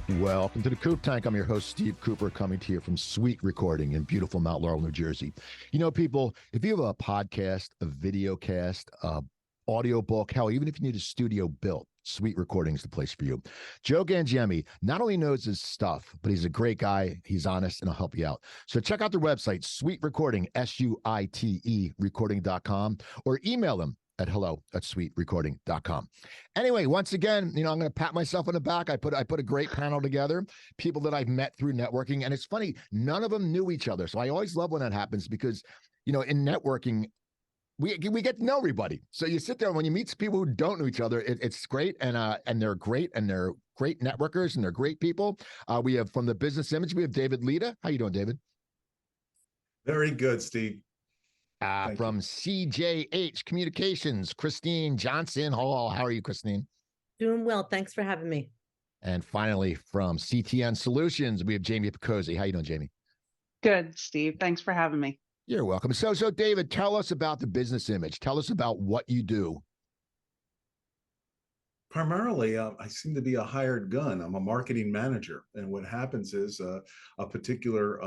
Welcome to the Coop Tank. I'm your host, Steve Cooper, coming to you from SuiteRecording in beautiful Mount Laurel, New Jersey. You know, people, if you have a podcast, a video cast, a audio book, hell, even if you need a studio built, SuiteRecording is the place for you. Joe Gangiemi not only knows his stuff, but he's a great guy. He's honest, and he'll help you out. So check out their website, SuiteRecording, SUITE recording.com, or email him at hello@suiterecording.com. Anyway, once again, I'm going to pat myself on the back. I put a great panel together, people that I've met through networking. And it's funny, none of them knew each other. So I always love when that happens because, in networking, we get to know everybody. So you sit there and when you meet people who don't know each other, it's great. And they're great, and they're great networkers, and they're great people. We have from the Business Image, we have David Leta. How you doing, David? Very good, Steve. From CJH Communications, Christine Johnson Hall. How are you, Christine? Doing well. Thanks for having me. And finally, from CTN Solutions, we have Jaime Picozzi. How you doing, Jaime? Good, Steve. Thanks for having me. You're welcome. So David, tell us about the Business Image. Tell us about what you do. Primarily, I seem to be a hired gun. I'm a marketing manager. And what happens is a particular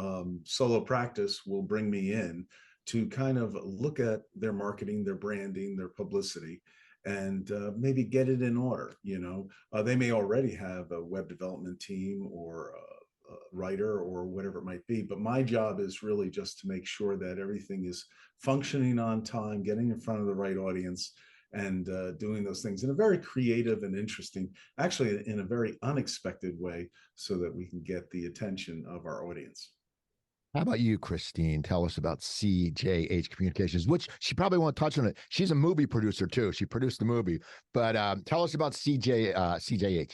solo practice will bring me in to kind of look at their marketing, their branding, their publicity, and maybe get it in order. They may already have a web development team or a writer or whatever it might be, but my job is really just to make sure that everything is functioning on time, getting in front of the right audience, and doing those things in a very creative and interesting, actually in a very unexpected way, so that we can get the attention of our audience. How about you, Christine? Tell us about CJH Communications, which she probably won't touch on it. She's a movie producer too. She produced the movie, but tell us about CJH.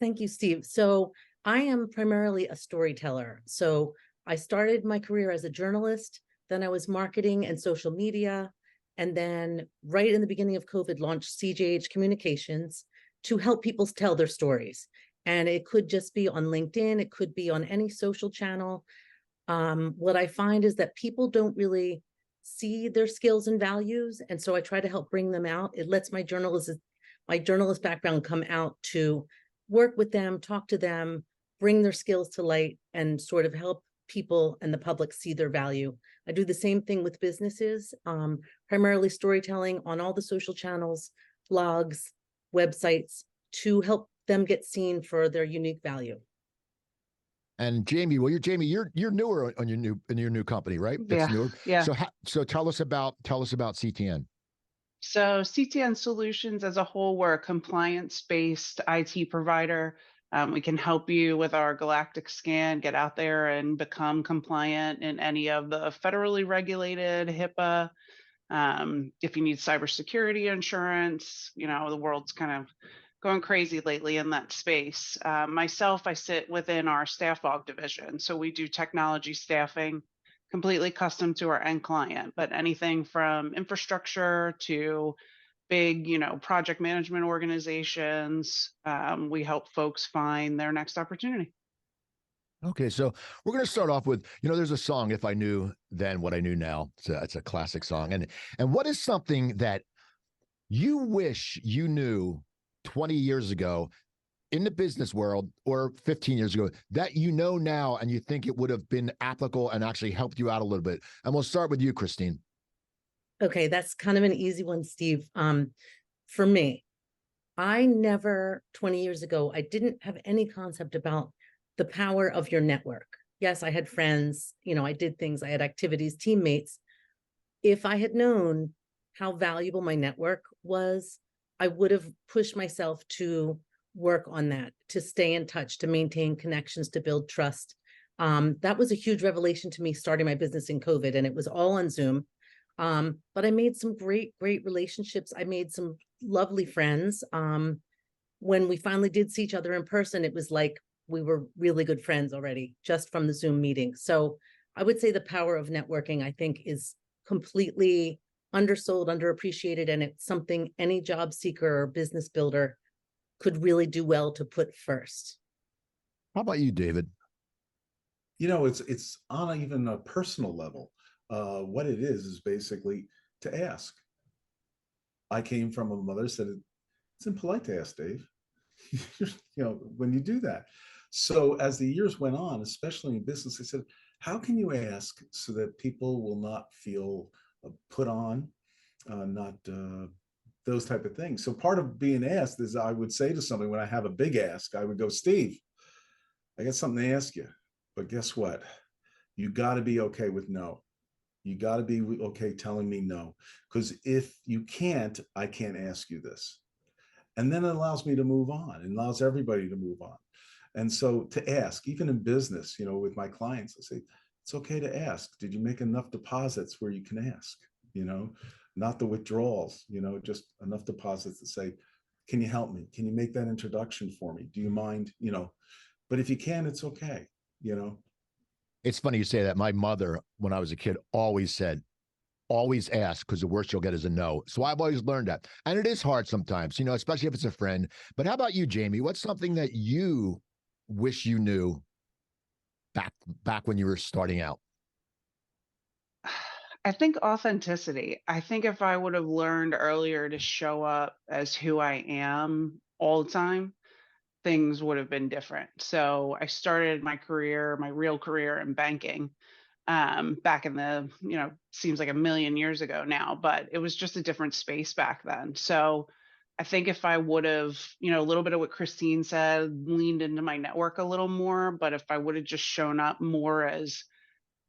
Thank you, Steve. So I am primarily a storyteller. So I started my career as a journalist, then I was marketing and social media, and then right in the beginning of COVID, launched CJH Communications to help people tell their stories. And it could just be on LinkedIn, it could be on any social channel. What I find is that people don't really see their skills and values. And so I try to help bring them out. It lets my journalist background come out to work with them, talk to them, bring their skills to light, and sort of help people and the public see their value. I do the same thing with businesses, primarily storytelling on all the social channels, blogs, websites, to help them get seen for their unique value. And Jaime, you're newer on your new company, right? Yeah. Newer. Yeah. So tell us about CTN. So CTN Solutions as a whole, we're a compliance-based IT provider. We can help you with our galactic scan, get out there and become compliant in any of the federally regulated HIPAA. If you need cybersecurity insurance, the world's kind of going crazy lately in that space. Myself, I sit within our staff aug division. So we do technology staffing, completely custom to our end client, but anything from infrastructure to big, project management organizations, we help folks find their next opportunity. Okay, so we're going to start off with, there's a song, If I Knew Then What I Knew Now. It's a classic song. And what is something that you wish you knew 20 years ago in the business world, or 15 years ago, that now and you think it would have been applicable and actually helped you out a little bit? And we'll start with you, Christine. Okay, that's kind of an easy one, Steve. For me, I never, 20 years ago, I didn't have any concept about the power of your network. Yes, I had friends, I did things, I had activities, teammates. If I had known how valuable my network was, I would have pushed myself to work on that, to stay in touch, to maintain connections, to build trust. That was a huge revelation to me starting my business in COVID, and it was all on Zoom. But I made some great relationships. I made some lovely friends. When we finally did see each other in person, it was like we were really good friends already, just from the Zoom meeting. So I would say the power of networking, I think, is completely undersold, underappreciated, and it's something any job seeker or business builder could really do well to put first. How about you, David? It's on even a personal level. What it is basically to ask. I came from a mother said it's impolite to ask, Dave. when you do that. So as the years went on, especially in business, I said, how can you ask so that people will not feel put on, not those type of things? So part of being asked is I would say to somebody when I have a big ask, I would go, Steve, I got something to ask you, but guess what? You got to be okay with no. You got to be okay telling me no, because if you can't, I can't ask you this. And then it allows me to move on. It allows everybody to move on. And so to ask, even in business, with my clients, I say, it's okay to ask. Did you make enough deposits where you can ask? Not the withdrawals, just enough deposits to say, can you help me? Can you make that introduction for me? Do you mind? But if you can, it's okay. It's funny you say that. My mother, when I was a kid, always said, always ask, because the worst you'll get is a no. So I've always learned that. And it is hard sometimes, especially if it's a friend. But how about you, Jamie? What's something that you wish you knew back when you were starting out? I think authenticity. I think if I would have learned earlier to show up as who I am all the time, things would have been different. So I started my career, my real career in banking, back in the, seems like a million years ago now, but it was just a different space back then. So I think if I would have, a little bit of what Christine said, leaned into my network a little more, but if I would have just shown up more as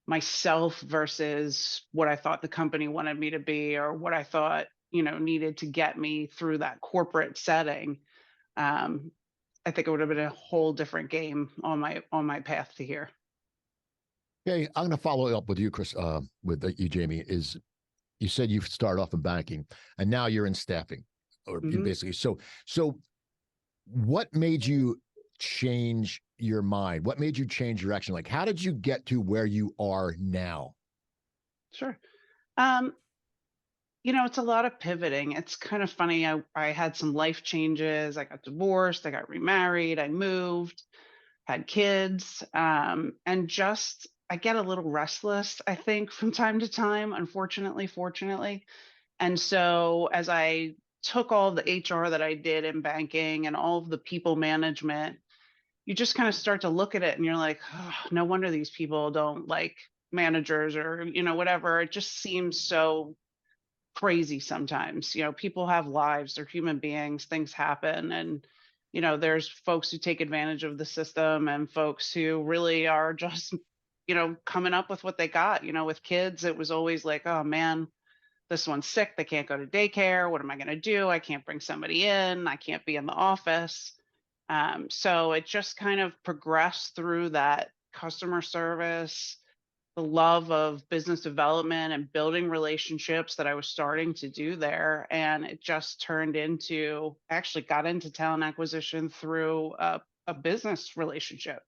myself versus what I thought the company wanted me to be, or what I thought, needed to get me through that corporate setting, I think it would have been a whole different game on my path to here. Okay, I'm going to follow up with you, Chris, with you, Jamie. Is you said you started off in banking, and now you're in staffing, or basically. So, what made you change your mind? What made you change direction? Like, how did you get to where you are now? Sure. It's a lot of pivoting. It's kind of funny. I had some life changes. I got divorced. I got remarried. I moved, had kids, and just I get a little restless, I think, from time to time, unfortunately, fortunately. And so as I took all the HR that I did in banking and all of the people management, you just kind of start to look at it and you're like, oh, no wonder these people don't like managers or, whatever. It just seems so crazy sometimes. People have lives, they're human beings, things happen. And, there's folks who take advantage of the system and folks who really are just, coming up with what they got. With kids, it was always like, oh man, this one's sick. They can't go to daycare. What am I going to do? I can't bring somebody in. I can't be in the office. So it just kind of progressed through that customer service, the love of business development and building relationships that I was starting to do there. And it just turned into, actually got into talent acquisition through a business relationship,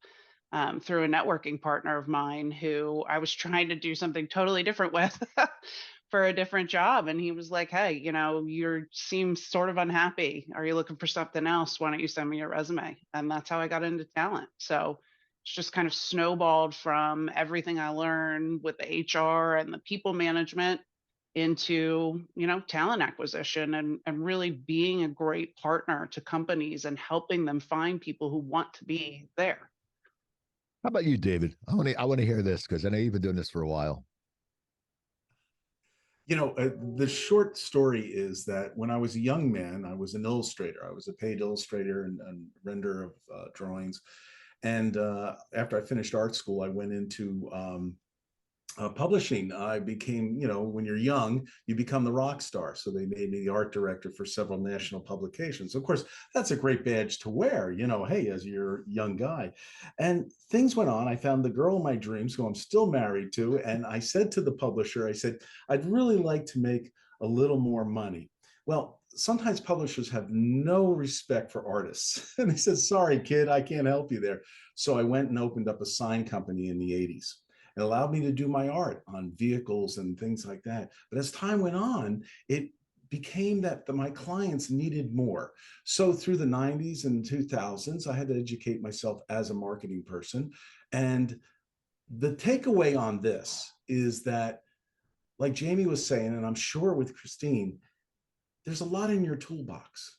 through a networking partner of mine who I was trying to do something totally different with for a different job. And he was like, hey, you seem sort of unhappy. Are you looking for something else? Why don't you send me your resume? And that's how I got into talent. So it's just kind of snowballed from everything I learned with the HR and the people management into, talent acquisition and really being a great partner to companies and helping them find people who want to be there. How about you, David? I want to hear this, because I know you've been doing this for a while. The short story is that when I was a young man, I was an illustrator. I was a paid illustrator and renderer of drawings. And after I finished art school, I went into publishing. I became, when you're young, you become the rock star. So they made me the art director for several national publications. Of course, that's a great badge to wear, hey, as you're a young guy. And things went on. I found the girl of my dreams, who I'm still married to. And I said to the publisher, I said, I'd really like to make a little more money. Well, sometimes publishers have no respect for artists. And they said, sorry, kid, I can't help you there. So I went and opened up a sign company in the 80s. It allowed me to do my art on vehicles and things like that. But as time went on, it became that my clients needed more. So through the 90s and 2000s, I had to educate myself as a marketing person. And the takeaway on this is that, like Jamie was saying, and I'm sure with Christine, there's a lot in your toolbox.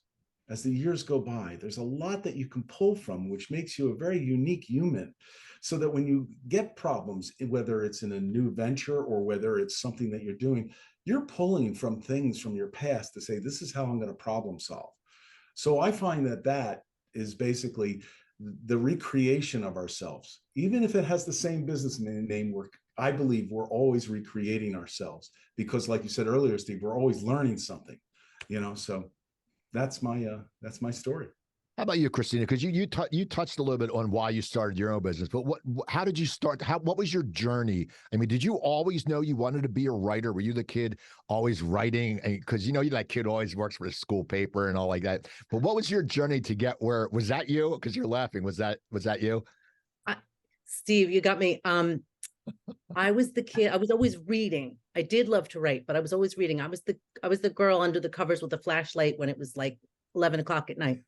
as the years go by, there's a lot that you can pull from, which makes you a very unique human. So that when you get problems, whether it's in a new venture or whether it's something that you're doing, you're pulling from things from your past to say, this is how I'm going to problem solve. So I find that that is basically the recreation of ourselves. Even if it has the same business name, I believe we're always recreating ourselves, because like you said earlier, Steve, we're always learning something, so that's my story. How about you, Christina? Because you touched a little bit on why you started your own business, but how did you start? What was your journey? I mean, did you always know you wanted to be a writer? Were you the kid always writing? Because you're that kid who always works for the school paper and all like that. But what was your journey to get where? Was that you? Because you're laughing. Was that you? Steve, you got me. I was the kid. I was always reading. I did love to write, but I was always reading. I was the girl under the covers with a flashlight when it was like 11 o'clock at night.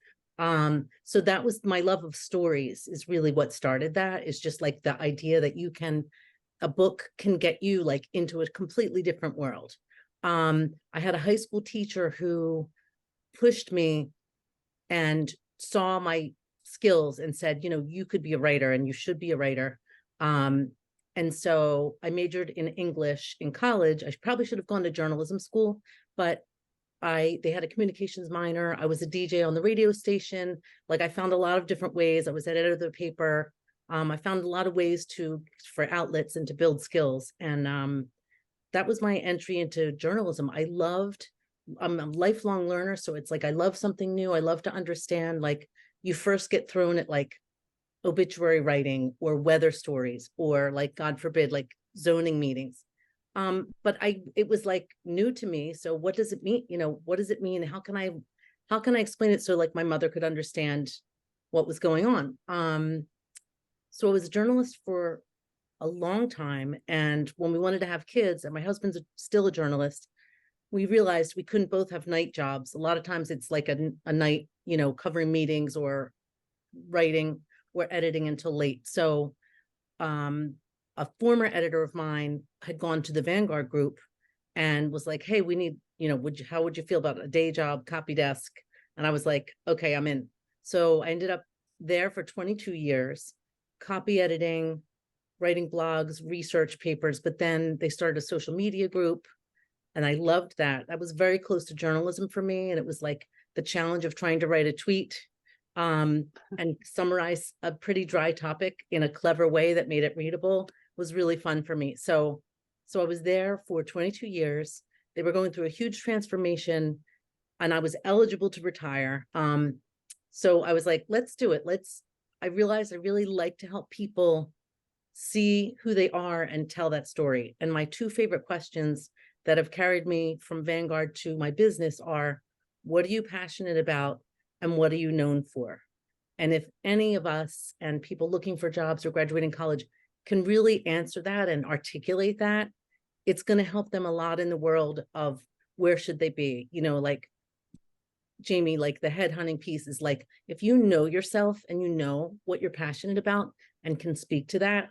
So that was my love of stories is really what started that. Is just like the idea that a book can get you like into a completely different world. I had a high school teacher who pushed me and saw my skills and said, you could be a writer and you should be a writer. And so I majored in English in college. I probably should have gone to journalism school, but they had a communications minor. I was a DJ on the radio station. Like I found a lot of different ways. I was an editor of the paper. I found a lot of ways for outlets and to build skills. And that was my entry into journalism. I'm a lifelong learner. So it's like, I love something new. I love to understand, like you first get thrown at like obituary writing or weather stories, or like, God forbid, like zoning meetings. But it was like new to me. So what does it mean? What does it mean? How can I explain it so like my mother could understand what was going on? So I was a journalist for a long time. And when we wanted to have kids, and my husband's still a journalist, we realized we couldn't both have night jobs. A lot of times it's like a night, covering meetings or writing or editing until late. So, a former editor of mine had gone to the Vanguard group and was like, hey, we need, how would you feel about a day job, copy desk? And I was like, okay, I'm in. So I ended up there for 22 years, copy editing, writing blogs, research papers, but then they started a social media group and I loved that. That was very close to journalism for me. And it was like the challenge of trying to write a tweet and summarize a pretty dry topic in a clever way that made it readable was really fun for me. So I was there for 22 years. They were going through a huge transformation and I was eligible to retire. So I was like, let's do it. I realized I really like to help people see who they are and tell that story. And my two favorite questions that have carried me from Vanguard to my business are, what are you passionate about? And what are you known for? And if any of us and people looking for jobs or graduating college can really answer that and articulate that, it's going to help them a lot in the world of where should they be? Like Jamie, like the headhunting piece is like, if you know yourself and you know what you're passionate about and can speak to that,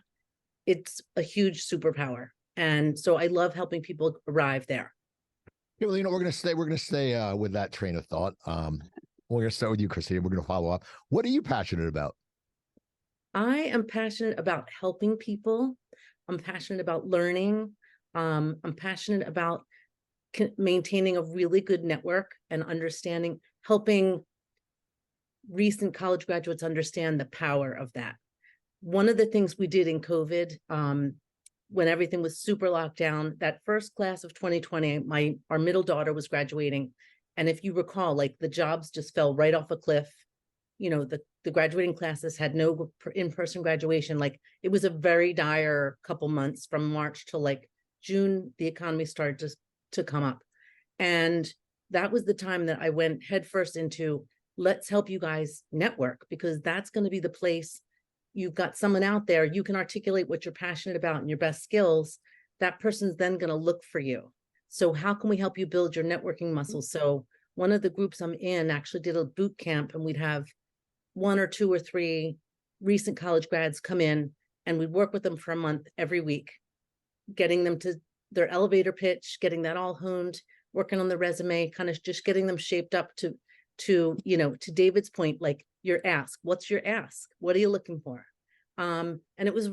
it's a huge superpower. And so I love helping people arrive there. Yeah, well, we're going to stay with that train of thought. We're going to start with you, Christina. We're going to follow up. What are you passionate about? I am passionate about helping people. I'm passionate about learning. I'm passionate about maintaining a really good network and understanding, helping recent college graduates understand the power of that. One of the things we did in COVID, when everything was super locked down, that first class of 2020, our middle daughter was graduating. And if you recall, like the jobs just fell right off a cliff. The graduating classes had no in-person graduation. Like it was a very dire couple months from March to like June, the economy started to come up. And that was the time that I went headfirst into, let's help you guys network, because that's going to be the place. You've got someone out there, you can articulate what you're passionate about and your best skills. That person's then going to look for you. So how can we help you build your networking muscles? So one of the groups I'm in actually did a boot camp, and we'd have 1 or 2 or 3 recent college grads come in, and we'd work with them for a month every week, getting them to their elevator pitch, getting that all honed, working on the resume, kind of just getting them shaped up to to, to David's point, like your ask, what's your ask? What are you looking for? And it was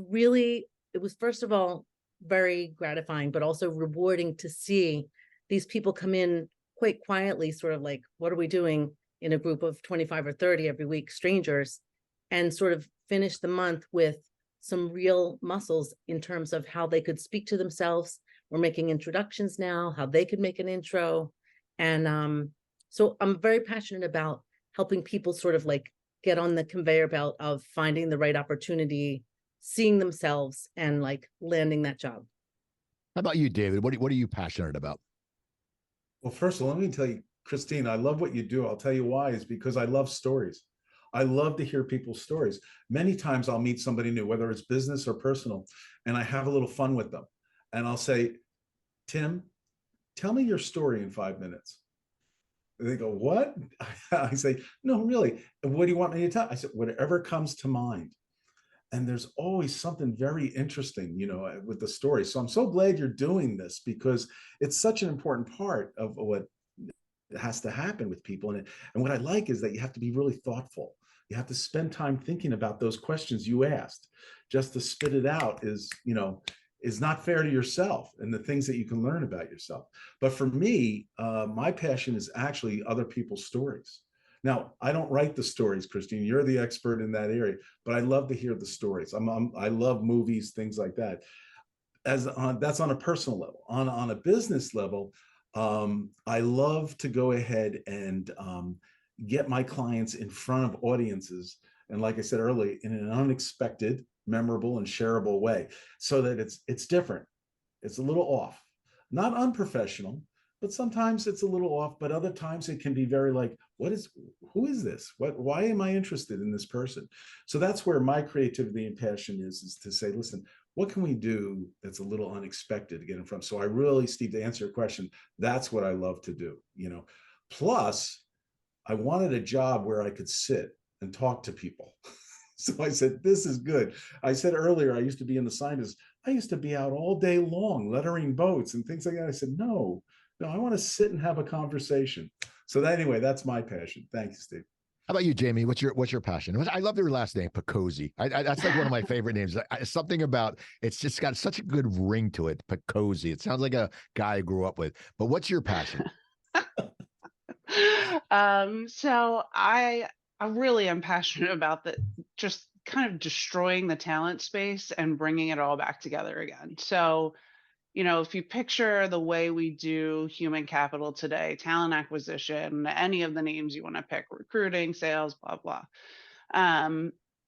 first of all, very gratifying, but also rewarding to see these people come in quite quietly, sort of like, what are we doing in a group of 25 or 30 every week, strangers, and sort of finish the month with some real muscles in terms of how they could speak to themselves. We're making introductions now, how they could make an intro. And so I'm very passionate about helping people sort of like get on the conveyor belt of finding the right opportunity, seeing themselves, and like landing that job. How about you, David? What are you passionate about? Well, first of all, let me tell you, Christine, I love what you do. I'll tell you why, is because I love stories. I love to hear people's stories. Many times I'll meet somebody new, whether it's business or personal, and I have a little fun with them. And I'll say, Tim, tell me your story in 5 minutes. And they go, what? I say, no, really. What do you want me to tell? I said, whatever comes to mind. And there's always something very interesting, with the story. So I'm so glad you're doing this, because it's such an important part of what has to happen with people. And what I like is that you have to be really thoughtful. You have to spend time thinking about those questions you asked. Just to spit it out is not fair to yourself and the things that you can learn about yourself. But for me, my passion is actually other people's stories. Now, I don't write the stories, Christine. You're the expert in that area, but I love to hear the stories. I love movies, things like that. That's on a personal level. On a business level, I love to go ahead and get my clients in front of audiences. And like I said earlier, in an unexpected, memorable, and shareable way, so that it's different. It's a little off, not unprofessional, but sometimes it's a little off. But other times it can be very like, who is this? Why am I interested in this person? So that's where my creativity and passion is to say, listen, what can we do that's a little unexpected to get in front? So I really, Steve, to answer your question, that's what I love to do. Plus, I wanted a job where I could sit and talk to people. So I said, this is good. I said earlier, I used to be in the scientists. I used to be out all day long, lettering boats and things like that. I said, no, I want to sit and have a conversation. So anyway, that's my passion. Thank you, Steve. How about you, Jamie? What's your passion? I love your last name, Picozzi. That's like one of my favorite names. Something about it's just got such a good ring to it, Picozzi. It sounds like a guy I grew up with. But what's your passion? So I really am passionate about just kind of destroying the talent space and bringing it all back together again. So, if you picture the way we do human capital today, talent acquisition, any of the names you want to pick, recruiting, sales, blah, blah.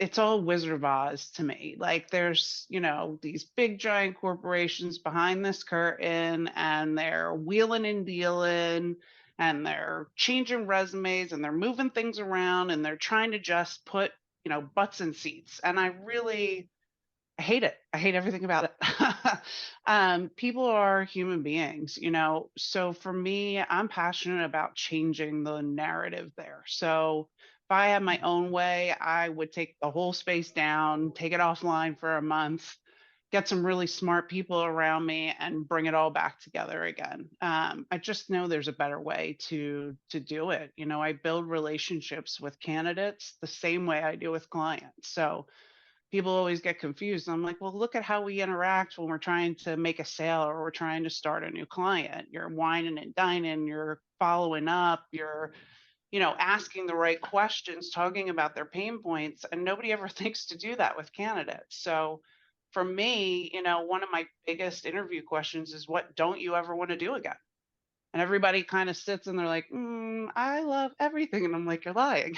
It's all Wizard of Oz to me. Like there's, these big giant corporations behind this curtain, and they're wheeling and dealing, and they're changing resumes, and they're moving things around, and they're trying to just put, butts in seats. And I hate it. I hate everything about it. People are human beings, so for me, I'm passionate about changing the narrative there. So if I had my own way, I would take the whole space down, take it offline for a month, get some really smart people around me, and bring it all back together again. I just know there's a better way to do it. I build relationships with candidates the same way I do with clients. So people always get confused. I'm like, well, look at how we interact when we're trying to make a sale or we're trying to start a new client. You're whining and dining, you're following up, you're, asking the right questions, talking about their pain points, and nobody ever thinks to do that with candidates. So for me, one of my biggest interview questions is, what don't you ever want to do again? And everybody kind of sits and they're like, I love everything. And I'm like, you're lying.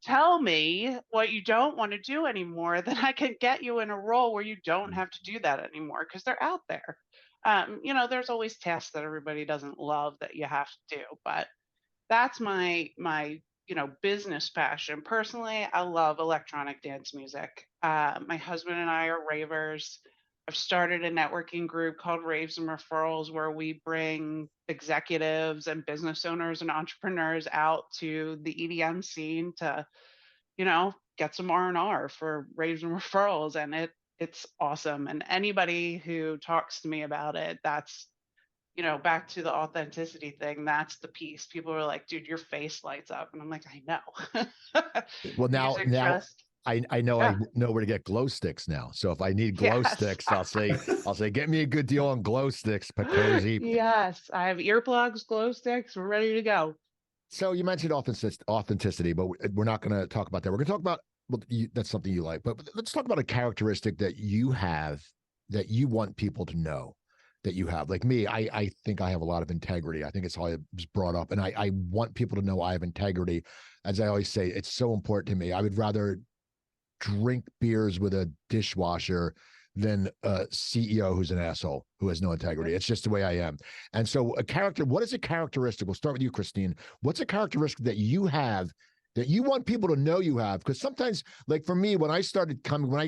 Tell me what you don't want to do anymore, then I can get you in a role where you don't have to do that anymore, because they're out there. There's always tasks that everybody doesn't love that you have to do, but that's my business passion. Personally, I love electronic dance music. My husband and I are ravers. I've started a networking group called Raves and Referrals, where we bring executives and business owners and entrepreneurs out to the EDM scene to, get some R&R for Raves and Referrals. And it's awesome. And anybody who talks to me about it, that's back to the authenticity thing, that's the piece. People are like, dude, your face lights up. And I'm like, I know. Well, now, Using trust. I know Yeah. I know where to get glow sticks now. So if I need glow Yes. sticks, I'll say, get me a good deal on glow sticks, Picozzi. Yes. I have earplugs, glow sticks. We're ready to go. So you mentioned authenticity, but we're not going to talk about that. We're going to talk about, well, that's something you like, but let's talk about a characteristic that you have that you want people to know that you have. Like me, I think I have a lot of integrity. I think it's how I was brought up, and I want people to know I have integrity. As I always say, it's so important to me. I would rather drink beers with a dishwasher than a CEO who's an asshole, who has no integrity. It's just the way I am. And so what is a characteristic? We'll start with you, Christine. What's a characteristic that you have that you want people to know you have? Because sometimes, like for me, when I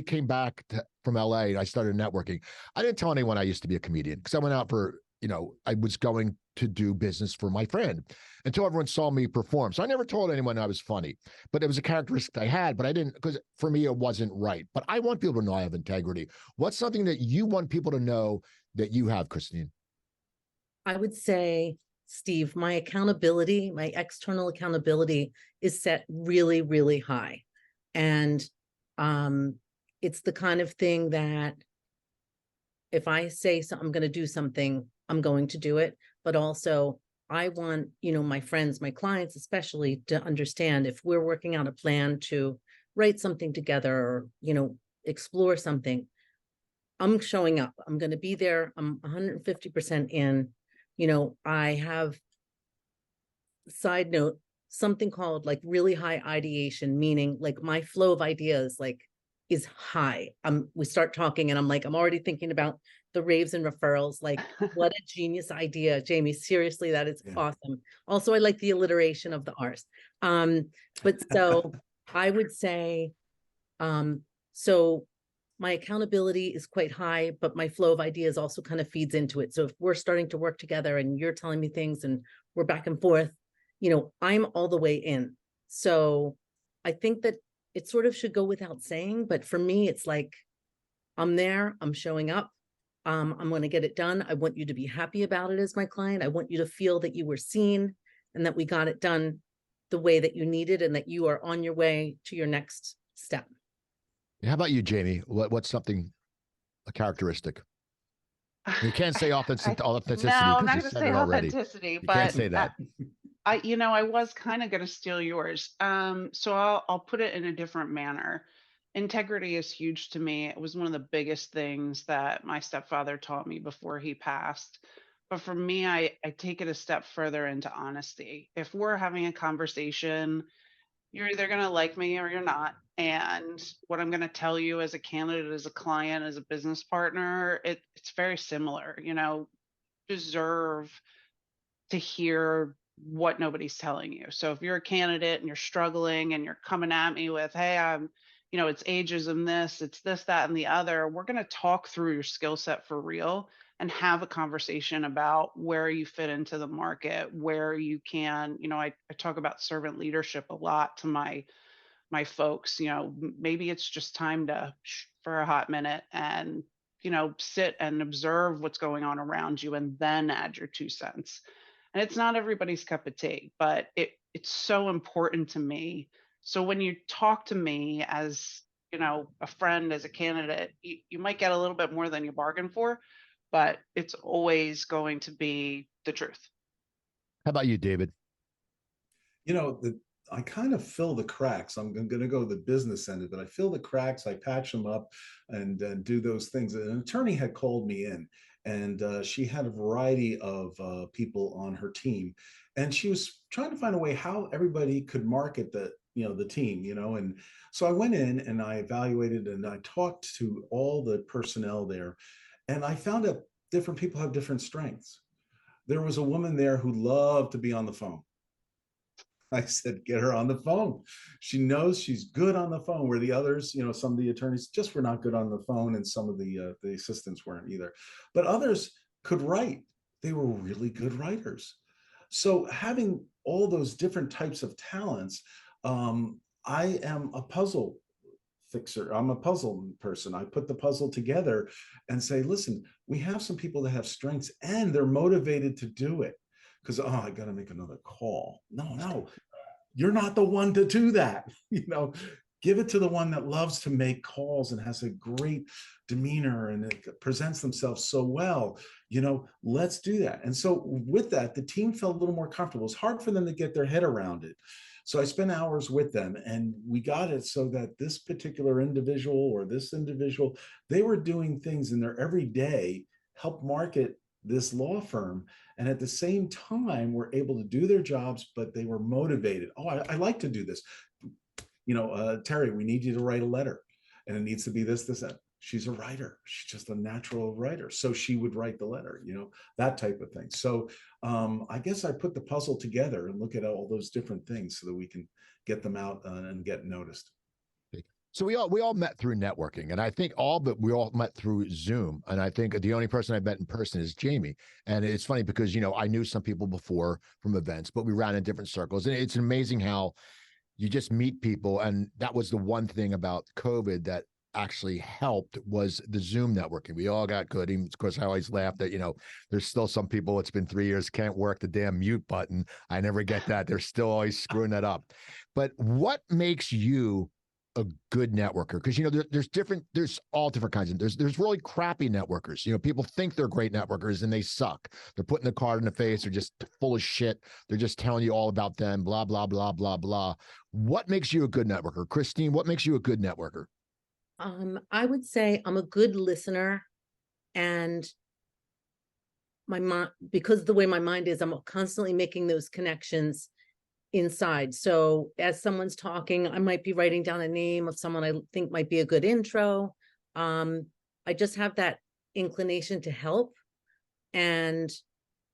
came back from LA and I started networking, I didn't tell anyone I used to be a comedian because I went out for, I was going to do business for my friend until everyone saw me perform. So I never told anyone I was funny, but it was a characteristic I had, but I didn't, because for me, it wasn't right. But I want people to know I have integrity. What's something that you want people to know that you have, Christine? I would say, Steve, my accountability, my external accountability is set really, really high. And it's the kind of thing that if I say I'm going to do something, I'm going to do it. But also I want, my friends, my clients, especially, to understand if we're working out a plan to write something together or, explore something, I'm showing up. I'm going to be there. I'm 150% in. I have, side note, something called like really high ideation, meaning like my flow of ideas is high. We start talking and I'm like, I'm already thinking about the raves and referrals. Like, what a genius idea, Jaime. Seriously, that is awesome. Also, I like the alliteration of the R's. But so I would say, so my accountability is quite high, but my flow of ideas also kind of feeds into it. So if we're starting to work together and you're telling me things and we're back and forth, I'm all the way in. So I think that it sort of should go without saying, but for me, it's like, I'm there, I'm showing up. I'm going to get it done. I want you to be happy about it as my client. I want you to feel that you were seen and that we got it done the way that you needed and that you are on your way to your next step. How about you, Jaime? What's something, a characteristic? You can't say authenticity. No, I'm not going to say authenticity, you but can't say that. I was kind of going to steal yours. So I'll put it in a different manner. Integrity is huge to me. It was one of the biggest things that my stepfather taught me before he passed. But for me, I take it a step further into honesty. If we're having a conversation, you're either going to like me or you're not. And what I'm going to tell you as a candidate, as a client, as a business partner, it's very similar. Deserve to hear what nobody's telling you. So if you're a candidate and you're struggling and you're coming at me with, hey, it's ageism, it's this, that, and the other, we're going to talk through your skill set for real and have a conversation about where you fit into the market, where you can, I talk about servant leadership a lot to my folks. Maybe it's just time to for a hot minute and sit and observe what's going on around you and then add your 2 cents. And it's not everybody's cup of tea, but it's so important to me. So when you talk to me as, a friend, as a candidate, you might get a little bit more than you bargained for, but it's always going to be the truth. How about you, David? I kind of fill the cracks. I'm going to go the business end of it. I fill the cracks, I patch them up and do those things. An attorney had called me in and she had a variety of people on her team. And she was trying to find a way how everybody could market the team, and so I went in and I evaluated and I talked to all the personnel there. And I found out different people have different strengths. There was a woman there who loved to be on the phone. I said, get her on the phone. She knows she's good on the phone, where the others, some of the attorneys just were not good on the phone, and some of the assistants weren't either. But others could write. They were really good writers. So having all those different types of talents, I am a puzzle fixer. I'm a puzzle person. I put the puzzle together and say, listen, we have some people that have strengths and they're motivated to do it. Because, oh, I got to make another call. No, you're not the one to do that. Give it to the one that loves to make calls and has a great demeanor and it presents themselves so well. Let's do that. And so with that, the team felt a little more comfortable. It's hard for them to get their head around it. So I spent hours with them and we got it so that this particular individual or this individual, they were doing things in their everyday, help market this law firm. And at the same time, were able to do their jobs, but they were motivated. Oh, I like to do this. Terry, we need you to write a letter and it needs to be this, that. She's a writer. She's just a natural writer. So she would write the letter, that type of thing. So I guess I put the puzzle together and look at all those different things so that we can get them out and get noticed. So we all met through networking, and I think we all met through Zoom. And I think the only person I met in person is Jaime. And it's funny because I knew some people before from events, but we ran in different circles. And it's amazing how you just meet people. And that was the one thing about COVID that actually helped was the Zoom networking. We all got good. Of course, I always laugh that, there's still some people, it's been 3 years, can't work the damn mute button. I never get that. They're still always screwing that up. But what makes you a good networker? Because there's all different kinds of there's really crappy networkers. People think they're great networkers and they suck. They're putting the card in the face, they're just full of shit, they're just telling you all about them, blah blah blah blah blah. What makes you a good networker? Christine, what makes you a good networker? I would say I'm a good listener, and my mind, because of the way my mind is, I'm constantly making those connections inside. So as someone's talking, I might be writing down a name of someone I think might be a good intro. I just have that inclination to help. And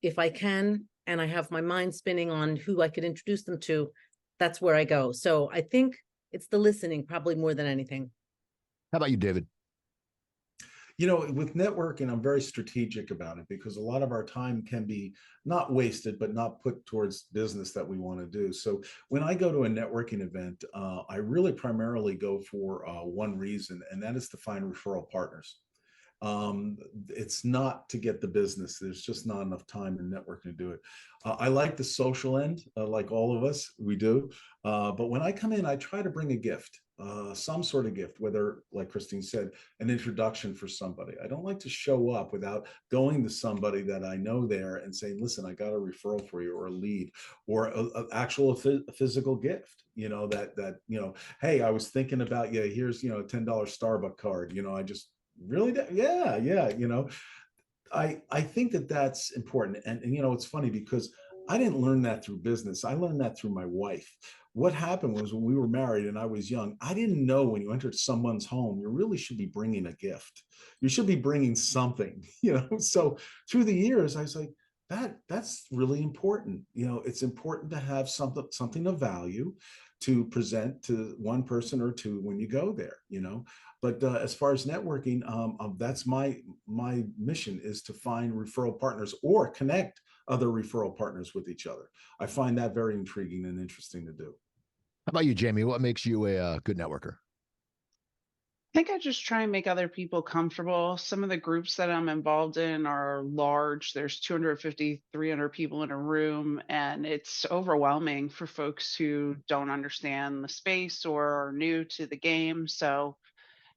if I can, and I have my mind spinning on who I could introduce them to, that's where I go. So I think it's the listening probably more than anything. How about you, David? With networking, I'm very strategic about it because a lot of our time can be not wasted, but not put towards business that we want to do. So when I go to a networking event, I really primarily go for one reason, and that is to find referral partners. It's not to get the business. There's just not enough time in networking to do it. I like the social end, like all of us, we do. But when I come in, I try to bring a gift, some sort of gift, whether, like Christine said, an introduction for somebody. I don't like to show up without going to somebody that I know there and saying, listen, I got a referral for you, or a lead, or an actual physical gift, hey, I was thinking about you. Here's, a $10 Starbucks card. I just really, yeah. I think that that's important. And it's funny because I didn't learn that through business. I learned that through my wife. What happened was when we were married and I was young, I didn't know when you entered someone's home, you really should be bringing a gift. You should be bringing something, So through the years, I was like, that's really important. It's important to have something of value to present to one person or two when you go there, But as far as networking, that's my mission, is to find referral partners or connect other referral partners with each other. I find that very intriguing and interesting to do. How about you, Jaime? What makes you a good networker? I think I just try and make other people comfortable. Some of the groups that I'm involved in are large. There's 250, 300 people in a room, and it's overwhelming for folks who don't understand the space or are new to the game. So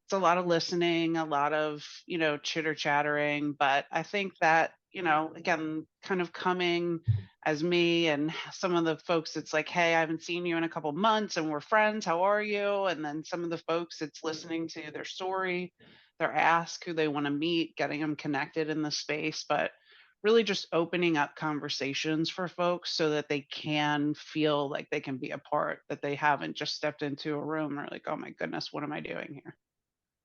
it's a lot of listening, a lot of, chitter chattering. But I think that, again, kind of coming as me and some of the folks, it's like, hey, I haven't seen you in a couple months and we're friends. How are you? And then some of the folks, it's listening to their story, their ask, who they want to meet, getting them connected in the space, but really just opening up conversations for folks so that they can feel like they can be a part, that they haven't just stepped into a room or like, oh my goodness, what am I doing here?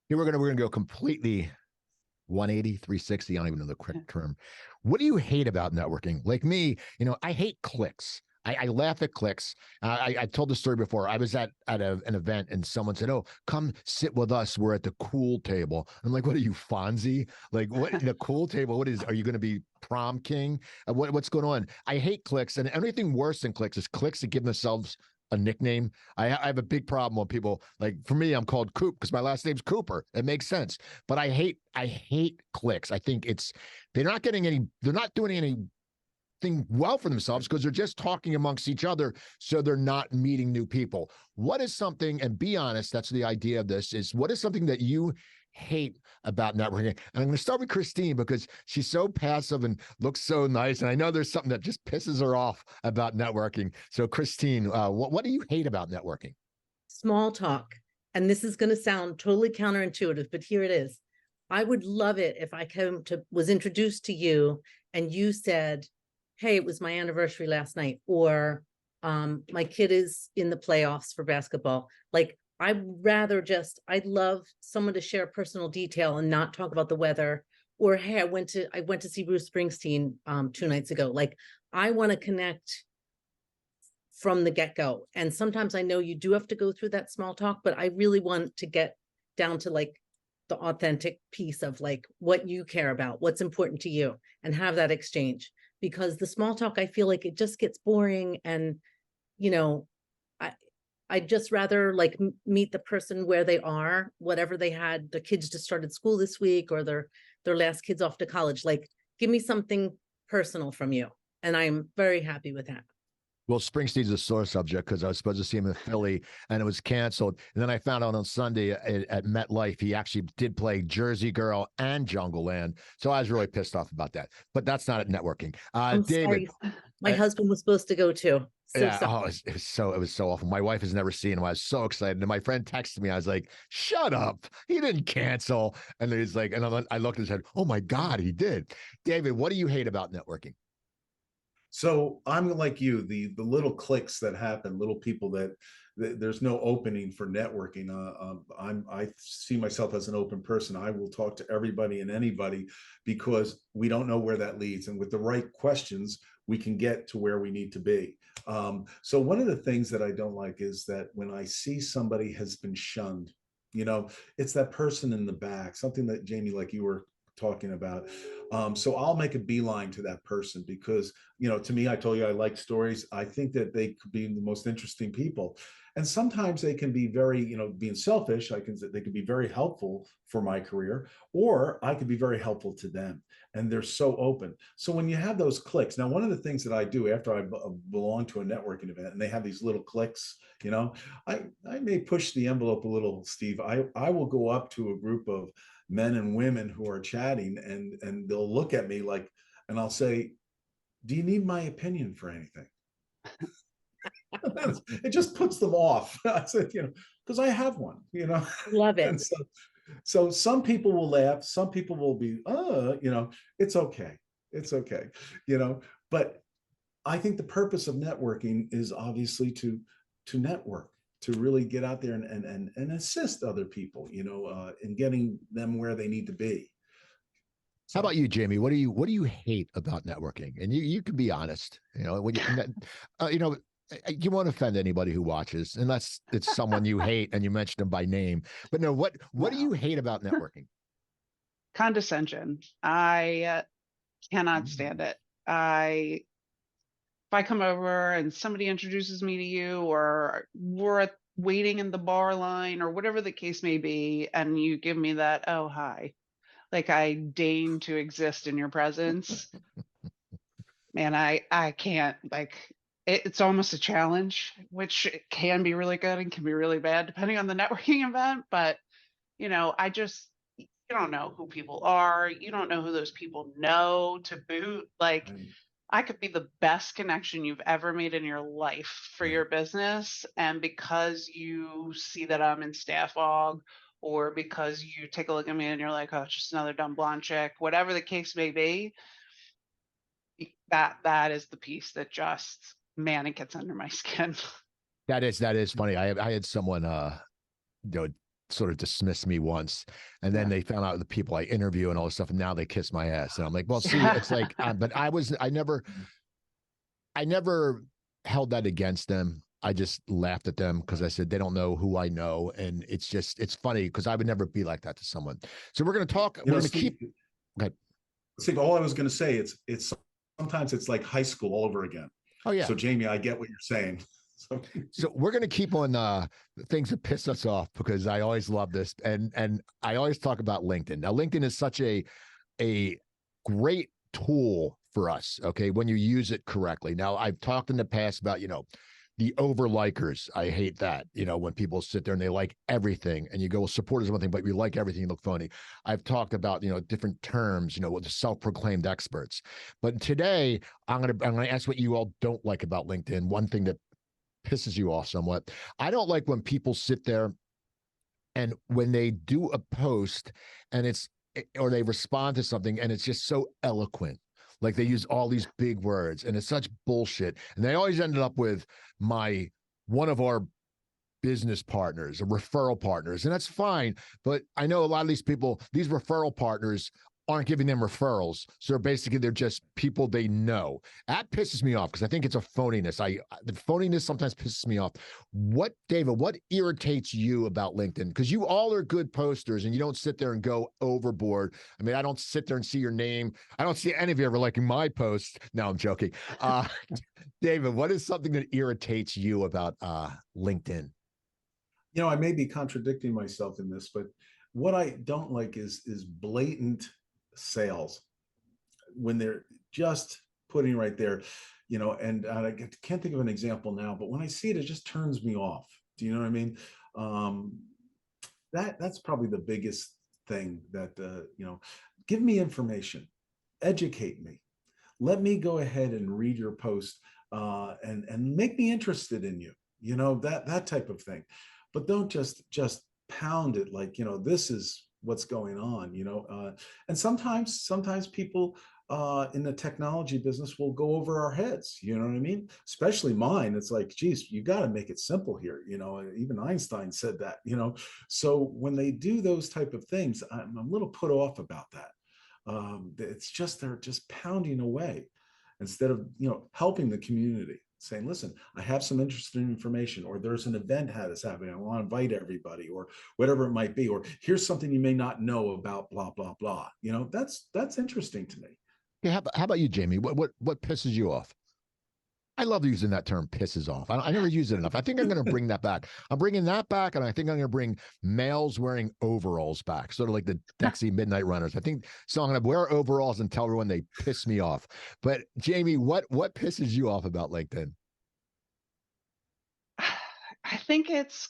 Here we're gonna go completely 180, 360. I don't even know the correct term. What do you hate about networking? Like me, I hate clicks. I laugh at clicks. I told the story before. I was at an event and someone said, "Oh, come sit with us. We're at the cool table." I'm like, "What are you, Fonzie? Like, what the cool table? What is? Are you going to be prom king? What's going on?" I hate clicks, and anything worse than clicks is clicks that give themselves a nickname. I have a big problem when people, like, for me, I'm called Coop because my last name's Cooper. It makes sense. But I hate clicks. I think they're not doing anything well for themselves because they're just talking amongst each other, so they're not meeting new people. What is something, and be honest, that's the idea of this, is what is something that you hate about networking? And I'm going to start with Christine because she's so passive and looks so nice. And I know there's something that just pisses her off about networking. So Christine, what do you hate about networking? Small talk. And this is going to sound totally counterintuitive, but here it is. I would love it if I was introduced to you and you said, hey, it was my anniversary last night, or my kid is in the playoffs for basketball. Like, I'd love someone to share personal detail and not talk about the weather, or, hey, I went to see Bruce Springsteen 2 nights ago. Like, I want to connect from the get-go. And sometimes I know you do have to go through that small talk, but I really want to get down to like the authentic piece of like what you care about, what's important to you, and have that exchange. Because the small talk, I feel like it just gets boring, and I'd just rather like meet the person where they are, whatever they had. The kids just started school this week, or their last kids off to college. Like, give me something personal from you, and I'm very happy with that. Well, Springsteen's a sore subject because I was supposed to see him in Philly and it was canceled. And then I found out on Sunday at MetLife, he actually did play Jersey Girl and Jungle Land. So I was really pissed off about that. But that's not at networking. David. Sorry. My husband was supposed to go too. So yeah, it was so awful. My wife has never seen him. I was so excited. And my friend texted me. I was like, shut up. He didn't cancel. And he's like, and I looked and said, oh my God, he did. David, what do you hate about networking? So I'm like you, the little clicks that happen, little people that there's no opening for networking. I see myself as an open person. I will talk to everybody and anybody because we don't know where that leads. And with the right questions, we can get to where we need to be. So one of the things that I don't like is that when I see somebody has been shunned, it's that person in the back, something that Jamie, like you were talking about. So I'll make a beeline to that person because, to me, I told you I like stories. I think that they could be the most interesting people. And sometimes they can be very, being selfish, they can be very helpful for my career, or I could be very helpful to them. And they're so open. So when you have those clicks, now, one of the things that I do after I belong to a networking event and they have these little clicks, I may push the envelope a little, Steve. I will go up to a group of men and women who are chatting and they'll look at me like, and I'll say, do you need my opinion for anything? It just puts them off. I said, because I have one, Love it. And so some people will laugh, some people will be, it's okay. It's okay. But I think the purpose of networking is obviously to network, to really get out there and assist other people, in getting them where they need to be. How about you, Jamie? What do you hate about networking? And you can be honest. When you won't offend anybody who watches, unless it's someone you hate and you mention them by name. But no, what do you hate about networking? Condescension. I cannot stand it. If I come over and somebody introduces me to you, or we're waiting in the bar line, or whatever the case may be, and you give me that, oh, hi, like I deign to exist in your presence, man, I can't, like, it's almost a challenge, which can be really good and can be really bad depending on the networking event. But, you don't know who people are. You don't know who those people know to boot. Like, I could be the best connection you've ever made in your life for your business. And because you see that I'm in staff aug, or because you take a look at me and you're like, oh, it's just another dumb blonde chick, whatever the case may be, that is the piece that just, man, it gets under my skin. That is funny. I had someone sort of dismiss me once, and then they found out the people I interview and all this stuff, and now they kiss my ass. And I'm like, well, see, it's like, but I never held that against them. I just laughed at them because I said, they don't know who I know. And it's funny because I would never be like that to someone. So we're going to talk. We're going to keep. Okay. Steve, all I was going to say, it's sometimes it's like high school all over again. Oh yeah. So Jamie, I get what you're saying. So we're going to keep on things that piss us off, because I always love this, and I always talk about LinkedIn. Now, LinkedIn is such a great tool for us, okay, when you use it correctly. Now, I've talked in the past about, the over likers. I hate that, when people sit there and they like everything, and you go, well, support is one thing, but you like everything, you look phony. I've talked about, different terms, with the self-proclaimed experts. But today, I'm gonna ask what you all don't like about LinkedIn. One thing that pisses you off somewhat. I don't like when people sit there and when they do a post and or they respond to something and it's just so eloquent. Like they use all these big words and it's such bullshit. And they always ended up with one of our business partners or referral partners. And that's fine. But I know a lot of these people, these referral partners, aren't giving them referrals. So basically they're just people they know. That pisses me off because I think it's a phoniness. The phoniness sometimes pisses me off. David, what irritates you about LinkedIn? Because you all are good posters and you don't sit there and go overboard. I mean, I don't sit there and see your name. I don't see any of you ever liking my posts. No, I'm joking. David, what is something that irritates you about LinkedIn? I may be contradicting myself in this, but what I don't like is blatant sales when they're just putting right there, and I can't think of an example now, but when I see it, it just turns me off. Do you know what I mean? That's probably the biggest thing that, give me information, educate me, let me go ahead and read your post and make me interested in you, that type of thing. But don't just pound it like, this is what's going on, and sometimes people in the technology business will go over our heads, you know what I mean? Especially mine. It's like, geez, you got to make it simple here. Even Einstein said that, so when they do those type of things, I'm a little put off about that. It's just, they're just pounding away instead of, helping the community, saying, listen, I have some interesting information, or there's an event that's happening, I want to invite everybody, or whatever it might be, or here's something you may not know about blah, blah, blah. That's interesting to me. Yeah, how about you, Jamie? What pisses you off? I love using that term, pisses off. I never use it enough. I think I'm going to bring that back. I'm bringing that back, and I think I'm going to bring males wearing overalls back, sort of like the Dexy Midnight Runners. I think so. I'm going to wear overalls and tell everyone they piss me off. But Jamie, what pisses you off about LinkedIn? I think it's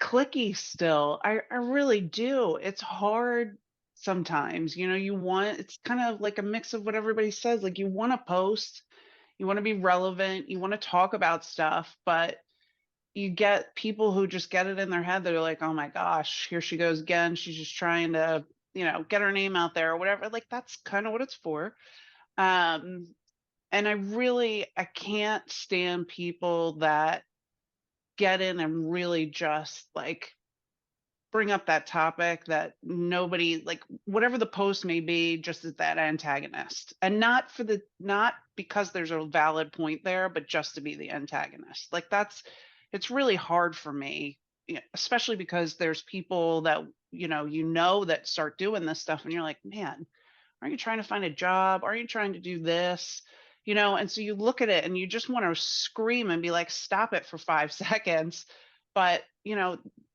clicky still. I really do. It's hard sometimes. It's kind of like a mix of what everybody says. Like, you want to post, you want to be relevant, you want to talk about stuff, but you get people who just get it in their head. They're like, oh my gosh, here she goes again. She's just trying to, get her name out there or whatever. Like, that's kind of what it's for. And I can't stand people that get in and really just like bring up that topic that nobody, like, whatever the post may be, just as that antagonist, and not because there's a valid point there, but just to be the antagonist. Like, it's really hard for me, especially because there's people that that start doing this stuff and you're like, man, aren't you trying to find a job? Are you trying to do this? And so you look at it and you just want to scream and be like, stop it for 5 seconds. But,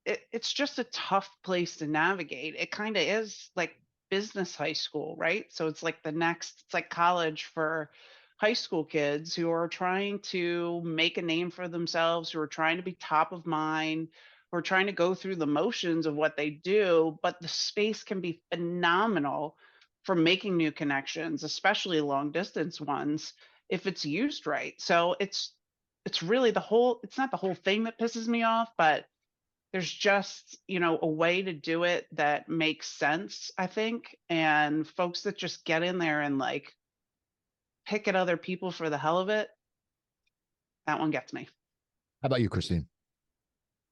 it's just a tough place to navigate. It kind of is like business high school, right? So it's like it's like college for high school kids who are trying to make a name for themselves, who are trying to be top of mind, who are trying to go through the motions of what they do. But the space can be phenomenal for making new connections, especially long distance ones, if it's used right. So it's really it's not the whole thing that pisses me off, but there's just, a way to do it that makes sense, I think. And folks that just get in there and like pick at other people for the hell of it, that one gets me. How about you, Christine?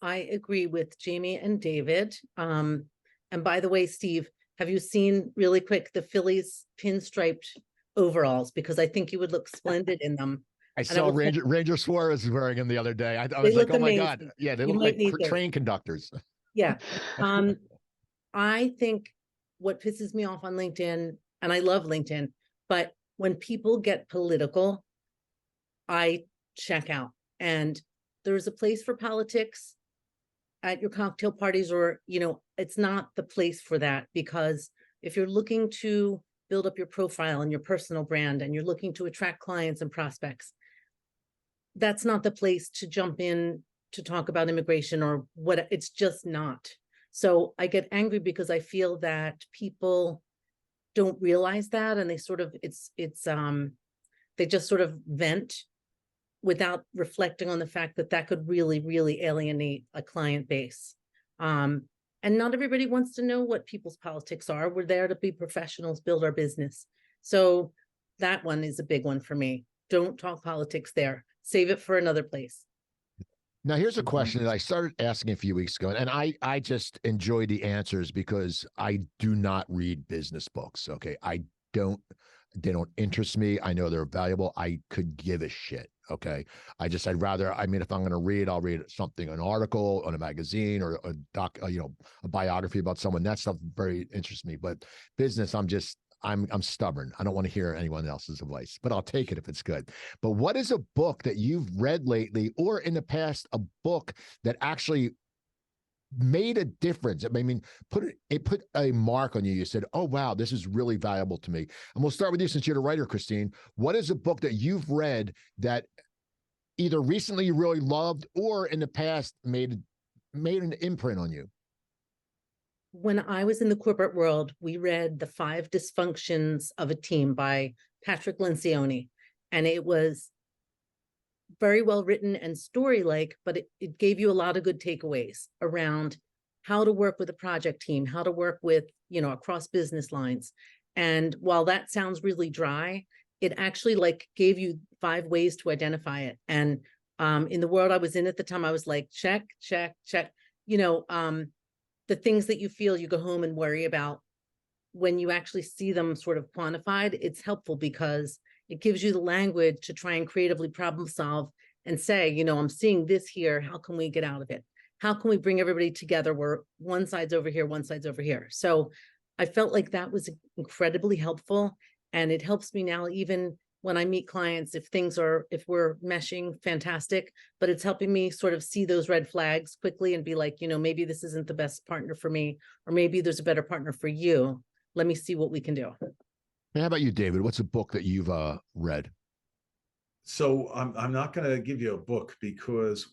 I agree with Jamie and David. And by the way, Steve, have you seen really quick the Phillies pinstriped overalls? Because I think you would look splendid in them. I saw Ranger Suarez wearing them the other day. I was like, oh my God. Yeah, they You look like train conductors. Yeah. I think what pisses me off on LinkedIn, and I love LinkedIn, but when people get political, I check out. And there's a place for politics at your cocktail parties, or, it's not the place for that, because if you're looking to build up your profile and your personal brand and you're looking to attract clients and prospects, that's not the place to jump in to talk about immigration or what. It's just not. So I get angry because I feel that people don't realize that, and they sort of, they just sort of vent without reflecting on the fact that that could really, really alienate a client base. And not everybody wants to know what people's politics are. We're there to be professionals, build our business. So that one is a big one for me. Don't talk politics there. Save it for another place. Now, here's a question that I started asking a few weeks ago, and I just enjoy the answers because I do not read business books. Okay. They don't interest me. I know they're valuable. I could give a shit. Okay. I'd rather, if I'm going to read, I'll read something, an article on a magazine or a a biography about someone. That stuff very interests me. But business, I'm stubborn. I don't want to hear anyone else's advice, but I'll take it if it's good. But what is a book that you've read lately or in the past, a book that actually made a difference? It put a mark on you. You said, oh, wow, this is really valuable to me. And we'll start with you since you're the writer, Christine. What is a book that you've read that either recently you really loved or in the past made an imprint on you? When I was in the corporate world, we read The 5 Dysfunctions of a Team by Patrick Lencioni. And it was very well written and story-like, but it gave you a lot of good takeaways around how to work with a project team, how to work with, across business lines. And while that sounds really dry, it actually gave you 5 ways to identify it. And in the world I was in at the time, I was like, check, check, check. The things that you feel you go home and worry about, when you actually see them sort of quantified, it's helpful because it gives you the language to try and creatively problem solve and say, I'm seeing this here. How can we get out of it? How can we bring everybody together where one side's over here, one side's over here? So I felt like that was incredibly helpful. And it helps me now, even when I meet clients, if we're meshing, fantastic, but it's helping me sort of see those red flags quickly and be like, maybe this isn't the best partner for me, or maybe there's a better partner for you. Let me see what we can do. How about you, David? What's a book that you've read? So I'm not going to give you a book because,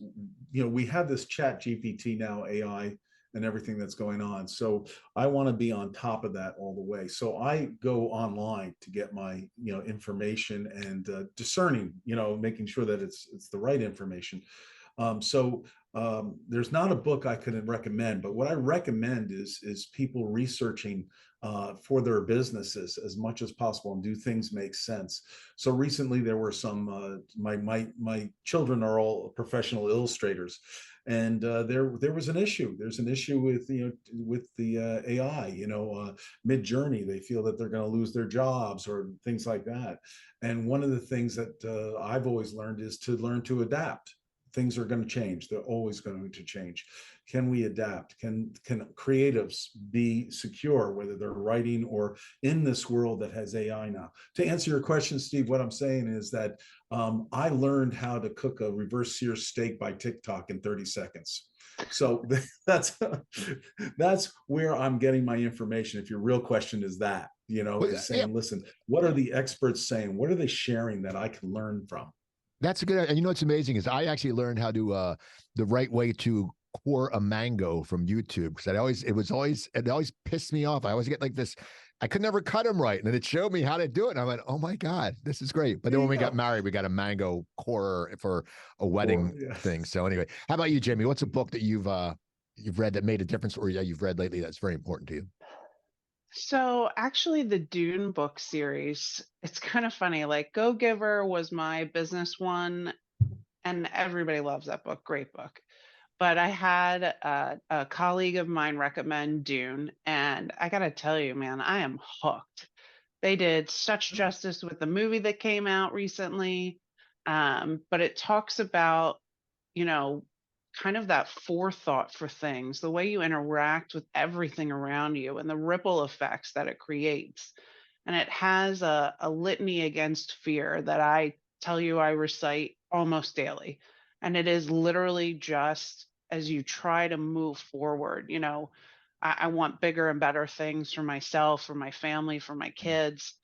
we have this Chat GPT now, AI, and everything that's going on. So I want to be on top of that all the way. So I go online to get my, information and discerning, making sure that it's the right information. There's not a book I could recommend, but what I recommend is people researching for their businesses as much as possible and do things make sense. So recently there were some, my children are all professional illustrators, and there was an issue. There's an issue with the AI, Mid-Journey. They feel that they're going to lose their jobs or things like that. And one of the things that I've always learned is to learn to adapt. Things are going to change. They're always going to change. Can we adapt? Can creatives be secure, whether they're writing or in this world that has AI now? To answer your question, Steve, what I'm saying is that I learned how to cook a reverse sear steak by TikTok in 30 seconds. So that's where I'm getting my information. If your real question is that, is saying, listen, what are the experts saying? What are they sharing that I can learn from? That's a good. And what's amazing is I actually learned how to the right way to core a mango from YouTube, because it always pissed me off. I always get like this. I could never cut them right, and then it showed me how to do it. And I went, "Oh my god, this is great!" But then when we got married, we got a mango corer for a wedding thing. So anyway, how about you, Jamie? What's a book that you've read that made a difference, or you've read lately that's very important to you? So actually the Dune book series, it's kind of funny. Like Go Giver was my business one, and everybody loves that book. Great book. But I had a colleague of mine recommend Dune, and I got to tell you, man, I am hooked. They did such justice with the movie that came out recently. But it talks about, kind of that forethought for things, the way you interact with everything around you and the ripple effects that it creates. And it has a litany against fear that I tell you I recite almost daily. And it is literally just as you try to move forward, I want bigger and better things for myself, for my family, for my kids.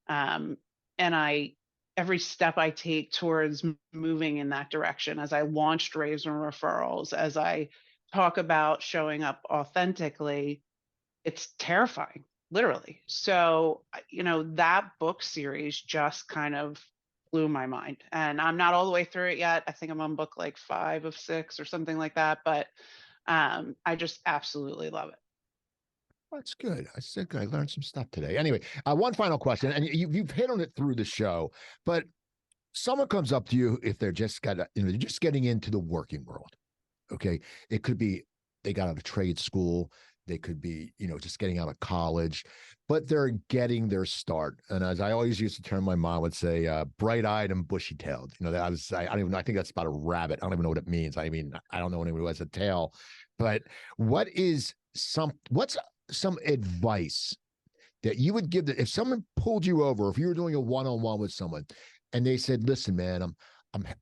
Um, and every step I take towards moving in that direction, as I launched Raves and Referrals, as I talk about showing up authentically, it's terrifying, literally. So, that book series just kind of blew my mind. And I'm not all the way through it yet. I think I'm on book like 5 of 6 or something like that. But I just absolutely love it. That's good. I said good. I learned some stuff today. Anyway, one final question, and you've hit on it through the show, but someone comes up to you if they're they're just getting into the working world. Okay, it could be they got out of trade school. They could be, just getting out of college, but they're getting their start. And as I always used to term, my mom would say, bright-eyed and bushy-tailed. I don't even know. I think that's about a rabbit. I don't even know what it means. I mean, I don't know anyone who has a tail. But what's some advice that you would give if someone pulled you over, if you were doing a one-on-one with someone, and they said, "Listen, man,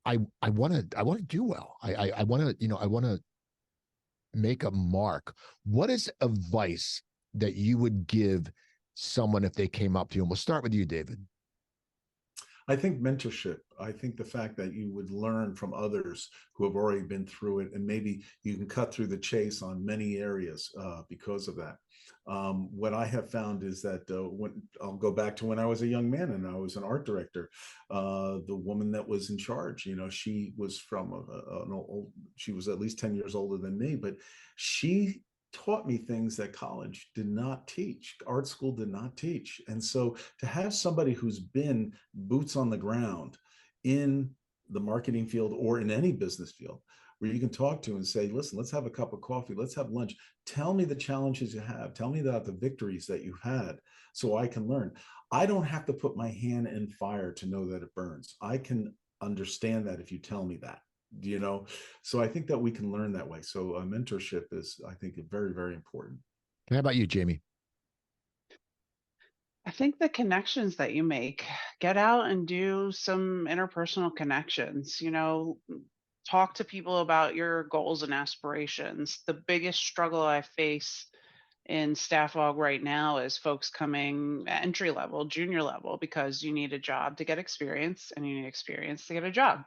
I want to do well. I want to make a mark." What is advice that you would give someone if they came up to you? And we'll start with you, David. I think mentorship. I think the fact that you would learn from others who have already been through it, and maybe you can cut through the chase on many areas because of that. What I have found is that when I'll go back to when I was a young man and I was an art director, the woman that was in charge, she was from she was at least 10 years older than me, but she taught me things that college did not teach, art school did not teach. And so to have somebody who's been boots on the ground in the marketing field or in any business field, where you can talk to and say, listen, let's have a cup of coffee, let's have lunch, tell me the challenges you have, tell me about the victories that you've had so I can learn. I don't have to put my hand in fire to know that it burns. I can understand that if you tell me that. So I think that we can learn that way. So mentorship is, I think, very, very important. How about you, Jamie? I think the connections that you make, get out and do some interpersonal connections, talk to people about your goals and aspirations. The biggest struggle I face in staff aug right now is folks coming entry level, junior level, because you need a job to get experience and you need experience to get a job.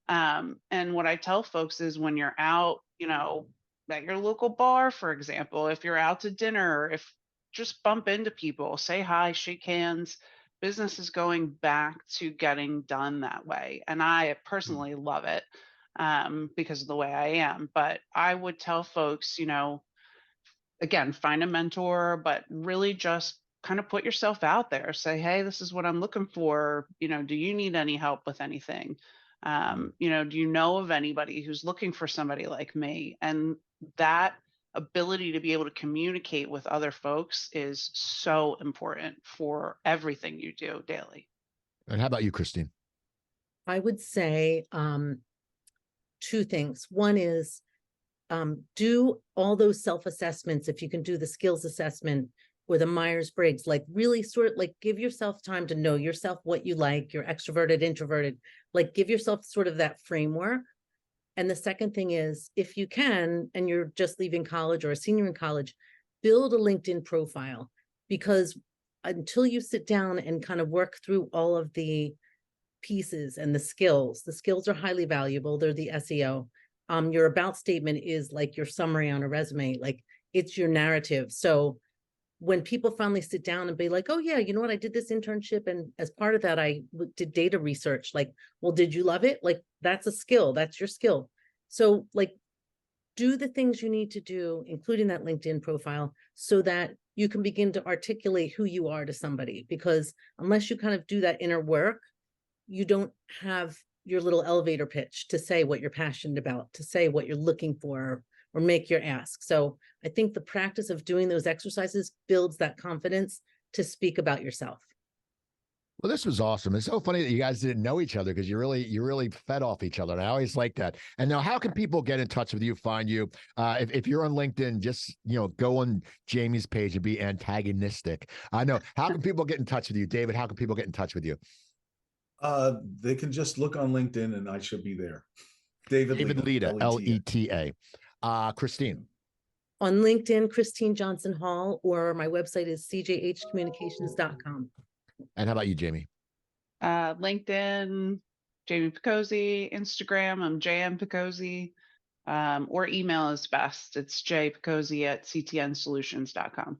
And what I tell folks is when you're out, at your local bar, for example, if you're out to dinner, if just bump into people, say hi, shake hands. Business is going back to getting done that way. And I personally love it because of the way I am. But I would tell folks, again, find a mentor, but really just kind of put yourself out there. Say, hey, this is what I'm looking for. Do you need any help with anything? Do you know of anybody who's looking for somebody like me? And that ability to be able to communicate with other folks is so important for everything you do daily. And how about you, Christine? I would say 2 things. One is do all those self-assessments. If you can do the skills assessment or the Myers-Briggs, like really give yourself time to know yourself, what you like, you're extroverted, introverted, give yourself sort of that framework. And the second thing is, if you can, and you're just leaving college or a senior in college, build a LinkedIn profile, because until you sit down and kind of work through all of the pieces and the skills are highly valuable. They're the SEO. Your about statement is like your summary on a resume, it's your narrative. So when people finally sit down and be like, oh yeah, you know what, I did this internship, and as part of that, I did data research. Well, did you love it? That's a skill. That's your skill. So do the things you need to do, including that LinkedIn profile, so that you can begin to articulate who you are to somebody. Because unless you kind of do that inner work, you don't have your little elevator pitch to say what you're passionate about, to say what you're looking for, or make your ask. So I think the practice of doing those exercises builds that confidence to speak about yourself. Well, this was awesome. It's so funny that you guys didn't know each other, because you really fed off each other. And I always like that. And now, how can people get in touch with you, find you? If you're on LinkedIn, just, go on Jamie's page and be antagonistic. I know. How can people get in touch with you? David, how can people get in touch with you? They can just look on LinkedIn and I should be there. David Leta, Leta, Leta. Christine. On LinkedIn, Christine Johnson Hall, or my website is cjhcommunications.com. And how about you, Jamie? LinkedIn, Jaime Picozzi. Instagram, I'm JM Picozzi. Or email is best. It's jpicozzi@ctnsolutions.com.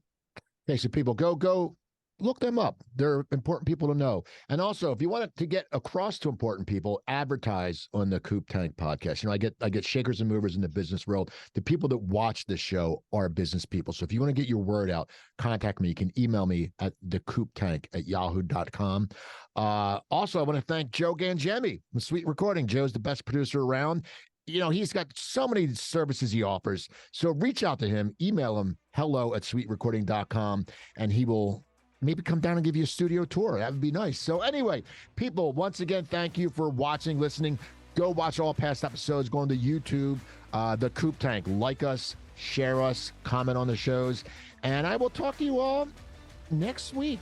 Okay, so people go look them up. They're important people to know. And also, if you want to get across to important people, advertise on the Coop Tank podcast. You know, I get shakers and movers in the business world. The people that watch this show are business people. So if you want to get your word out, contact me. You can email me at thecooptank@yahoo.com. Also, I want to thank Joe Gangemi from SuiteRecording. Joe's the best producer around. You know, he's got so many services he offers. So reach out to him, email him, hello@suiterecording.com, and he will maybe come down and give you a studio tour. That would be nice. So anyway, people, once again, thank you for watching, listening. Go watch all past episodes. Go on to YouTube, the Coop Tank. Like us, share us, comment on the shows. And I will talk to you all next week.